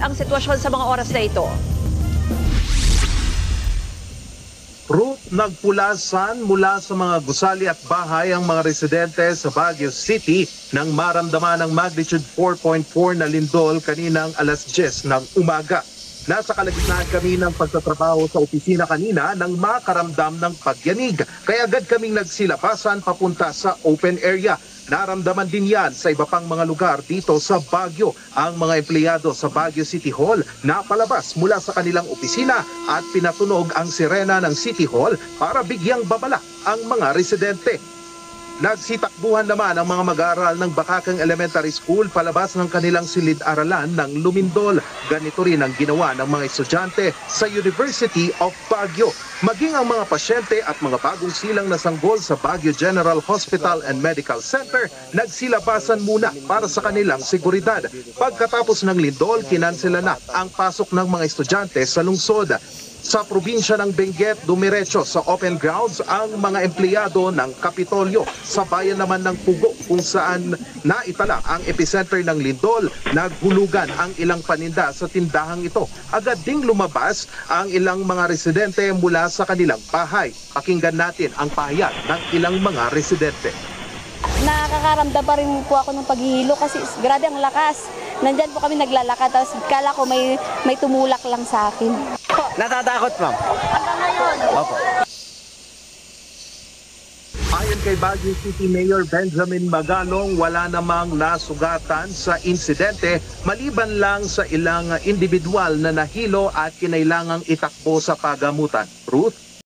ang sitwasyon sa mga oras na ito? Ruth, nagpulasan mula sa mga gusali at bahay ang mga residente sa Baguio City nang maramdaman ng magnitude 4.4 na lindol kaninang alas 10 ng umaga. Nasa kalagitnaan kami ng pagtatrabaho sa opisina kanina nang makaramdam ng pagyanig. Kaya agad kaming nagsilabasan papunta sa open area. Naramdaman din yan sa iba pang mga lugar dito sa Baguio. Ang mga empleyado sa Baguio City Hall napalabas mula sa kanilang opisina at pinatunog ang sirena ng City Hall para bigyang babala ang mga residente. Nagsitakbuhan naman ang mga mag-aaral ng Bakakang Elementary School palabas ng kanilang silid-aralan ng lumindol. Ganito rin ang ginawa ng mga estudyante sa University of Baguio. Maging ang mga pasyente at mga bagong silang na sanggol sa Baguio General Hospital and Medical Center nagsilabasan muna para sa kanilang seguridad. Pagkatapos ng lindol, kinansela na ang pasok ng mga estudyante sa lungsod. Sa probinsya ng Benguet, dumiretso sa open grounds ang mga empleyado ng Kapitolyo. Sa bayan naman ng Pugo kung saan naitala ang epicenter ng lindol, naghulugan ang ilang paninda sa tindahang ito. Agad ding lumabas ang ilang mga residente mula sa kanilang bahay. Pakinggan natin ang pahayag ng ilang mga residente. Nakakaramdam pa rin po ako ng paghihilo kasi grabe ang lakas. Nandyan po kami naglalakad, tapos kala ko may tumulak lang sa akin. Natatakot, ma'am. Hanggang ngayon. Opo. Ayon kay Baguio City Mayor Benjamin Magalong, wala namang nasugatan sa insidente maliban lang sa ilang individual na nahilo at kinailangang itakbo sa pagamutan. Ruth?